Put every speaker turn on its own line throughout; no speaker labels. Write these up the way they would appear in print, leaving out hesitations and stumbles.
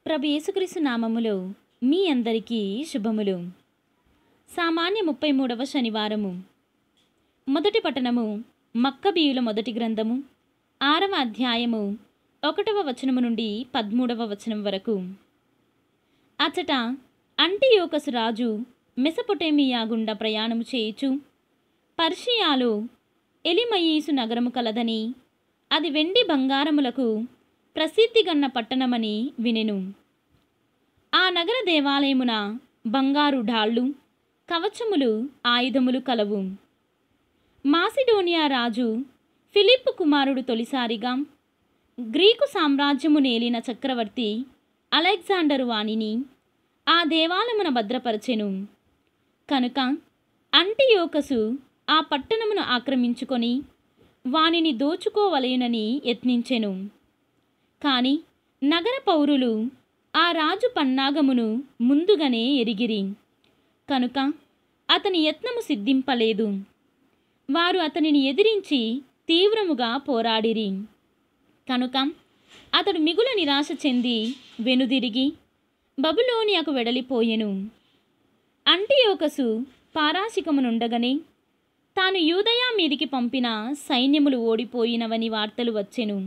ప్రభు యేసుక్రీస్తు నామములో మీ అందరికీ శుభములు. సామాన్య 33వ శనివారము. మొదటి పట్టణము మక్కబీయుల మొదటి గ్రంథము 6వ అధ్యాయము 1వ వచనము నుండి 13వ వచనం వరకు. అచట అంటియోకసు రాజు మెసొపొటేమియా గుండా ప్రయాణము చేయుచు పర్షియాలో ఎలిమయీసు నగరము కలదని, అది వెండి బంగారములకు ప్రసిద్ధిగన్న పట్టణమని వినెను. ఆ నగర దేవాలయమున బంగారు ఢాళ్ళు, కవచములు, ఆయుధములు కలవు. మాసిడోనియా రాజు ఫిలిప్పు కుమారుడు తొలిసారిగా గ్రీకు సామ్రాజ్యము నేలిన చక్రవర్తి అలెగ్జాండరు వానిని ఆ దేవాలయమున భద్రపరచెను. కనుక అంటియోకసు ఆ పట్టణమును ఆక్రమించుకొని వానిని దోచుకోవలయునని యత్నించెను. కాని నగర పౌరులు ఆ రాజు పన్నాగమును ముందుగానే ఎరిగిరి. కనుక అతని యత్నము సిద్ధింపలేదు. వారు అతనిని ఎదిరించి తీవ్రముగా పోరాడిరి. కనుక అతడు మిగుల నిరాశ చెంది వెనుదిరిగి బబులోనియకు వెడలిపోయెను. అంటియోకసు పారాశికమునుండగనే తాను యూదయా మీదికి పంపిన సైన్యములు ఓడిపోయినవని వార్తలు వచ్చెను.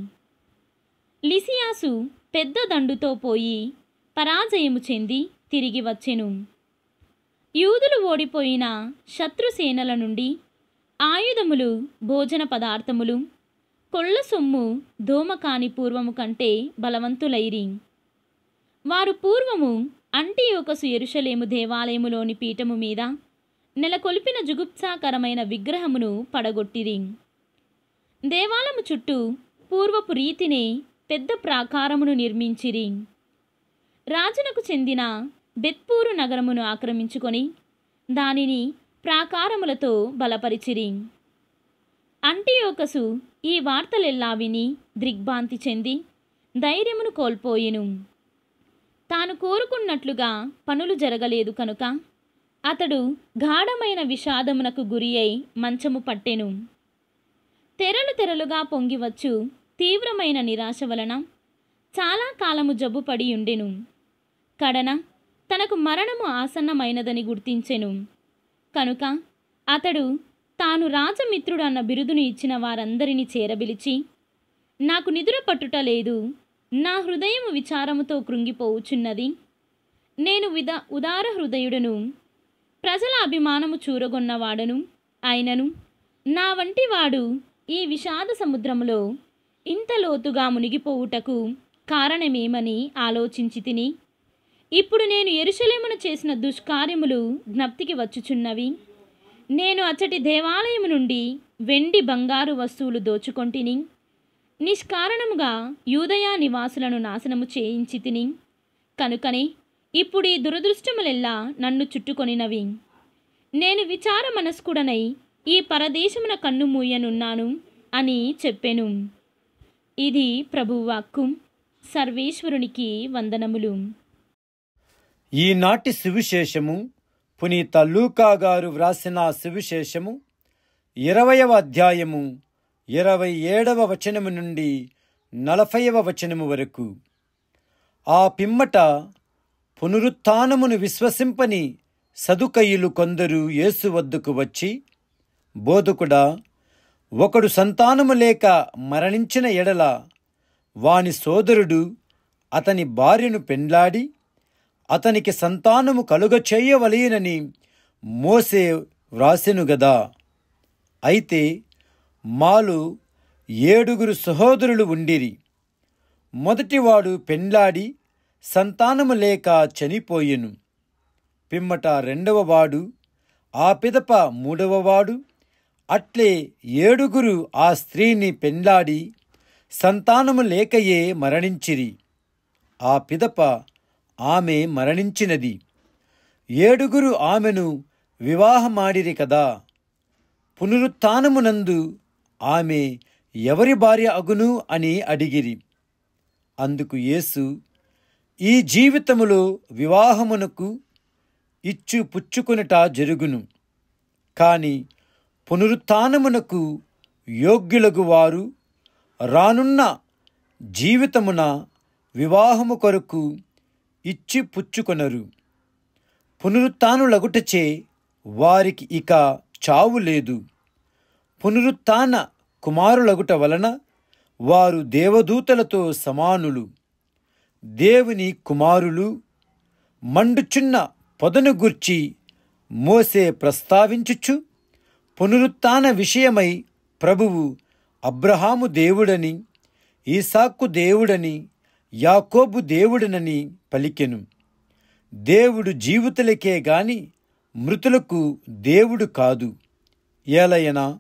లిసియాసు పెద్ద దండుతో పోయి పరాజయము చెంది తిరిగి వచ్చెను. యూదులు ఓడిపోయిన శత్రుసేనల నుండి ఆయుధములు, భోజన పదార్థములు, కొళ్ళ సొమ్ము దోమకాని పూర్వము కంటే బలవంతులైరి. వారు పూర్వము అంటియోకసు యెరూషలేము దేవాలయములోని పీఠము మీద నెలకొల్పిన జుగుప్సాకరమైన విగ్రహమును పడగొట్టిరి. దేవాలయము చుట్టూ పూర్వపు రీతినే పెద్ద ప్రాకారమును నిర్మించిరి. రాజునకు చెందిన బెత్పూరు నగరమును ఆక్రమించుకొని దానిని ప్రాకారములతో బలపరిచిరి. అంటియోకసు ఈ వార్తలెల్లా విని దిగ్భ్రాంతి చెంది ధైర్యమును కోల్పోయెను. తాను కోరుకున్నట్లుగా పనులు జరగలేదు కనుక అతడు గాఢమైన విషాదమునకు గురి అయి మంచము పట్టెను. తెరలు తెరలుగా పొంగివచ్చు తీవ్రమైన నిరాశ వలన చాలా కాలము జబ్బుపడి ఉండెను. కడన తనకు మరణము ఆసన్నమైనదని గుర్తించెను. కనుక అతడు తాను రాజమిత్రుడు అన్న బిరుదును ఇచ్చిన వారందరినీ చేరబిలిచి, నాకు నిద్ర పట్టుట లేదు, నా హృదయము విచారముతో కృంగిపోవుచున్నది, నేను ఉదార హృదయుడను, ప్రజల అభిమానము చూరగొన్నవాడను అయినను నా వంటి వాడు ఈ విషాద సముద్రములో ఇంత లోతుగా మునిగిపోవుటకు కారణమేమని ఆలోచించి తిని, ఇప్పుడు నేను యెరూషలేమున చేసిన దుష్కార్యములు జ్ఞప్తికి వచ్చుచున్నవి. నేను అచ్చటి దేవాలయము నుండి వెండి బంగారు వస్తువులు దోచుకొంటిని, నిష్కారణముగా యూదయా నివాసులను నాశనము చేయించి తిని, కనుకనే ఇప్పుడు ఈ దురదృష్టములెల్లా నన్ను చుట్టుకొనినవి. నేను విచార మనస్కుడనై ఈ పరదేశమున కన్ను మూయనున్నాను అని చెప్పెను. ఇది ప్రభువాక్కు. సర్వేశ్వరునికి వందనములు.
ఈనాటి సువిశేషము పునీత లూకా గారు వ్రాసిన సువిశేషము 20వ అధ్యాయము 27వ వచనము నుండి 40వ వచనము వరకు. ఆ పిమ్మట పునరుత్థానమును విశ్వసింపని సదుకయ్యులు కొందరు యేసు వద్దకు వచ్చి, బోధకుడా, ఒకడు సంతానము లేక మరణించిన ఎడల వాని సోదరుడు అతని భార్యను పెండ్లాడి అతనికి సంతానము కలుగచేయవలెనని మోసే వ్రాసెను గదా. అయితే మాలో 7 సహోదరులు ఉండిరి. మొదటివాడు పెండ్లాడి సంతానము లేక చనిపోయెను. పిమ్మట 2వవాడు, ఆ పిదప 3వవాడు, అట్లే 7 ఆ స్త్రీని పెండ్లాడి సంతానము లేకయే మరణించిరి. ఆ పిదప ఆమె మరణించినది. 7 ఆమెను వివాహమాడిరి కదా. పునరుత్థానమునందు ఆమె ఎవరి భార్య అగును అని అడిగిరి. అందుకు యేసు, ఈ జీవితములో వివాహమునకు ఇచ్చు పుచ్చుకొనుట జరుగును, కాని పునరుత్థానమునకు యోగ్యులగు వారు రానున్న జీవితమున వివాహము కొరకు ఇచ్చి పుచ్చుకొనరు. పునరుత్థానులగుటచే వారికి ఇక చావు లేదు. పునరుత్థాన కుమారులగుట వలన వారు దేవదూతలతో సమానులు. దేవుని కుమారులు. మండుచున్న పొదను గూర్చి మోసే ప్రస్తావించుచు పునరుత్థాన విషయమై ప్రభువు అబ్రహాము దేవుడని, ఈసాకు దేవుడని, యాకోబు దేవుడనని పలికెను. దేవుడు జీవితులకే గాని మృతులకు దేవుడు కాదు. ఏలయనా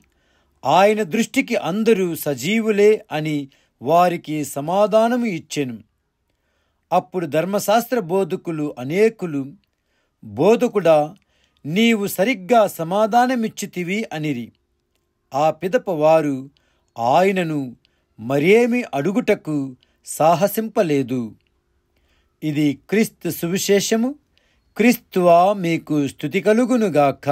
ఆయన దృష్టికి అందరూ సజీవులే అని వారికి సమాధానము ఇచ్చెను. అప్పుడు ధర్మశాస్త్ర బోధకులు అనేకులు, బోధకుడా, నీవు సరిగ్గా సమాధానమిచ్చితివి అనిరి. ఆ పిదప వారు ఆయనను మరేమి అడుగుటకు సాహసింపలేదు. ఇది క్రీస్తు సువిశేషము. క్రీస్తువా మీకు స్తుతి కలుగునుగాక.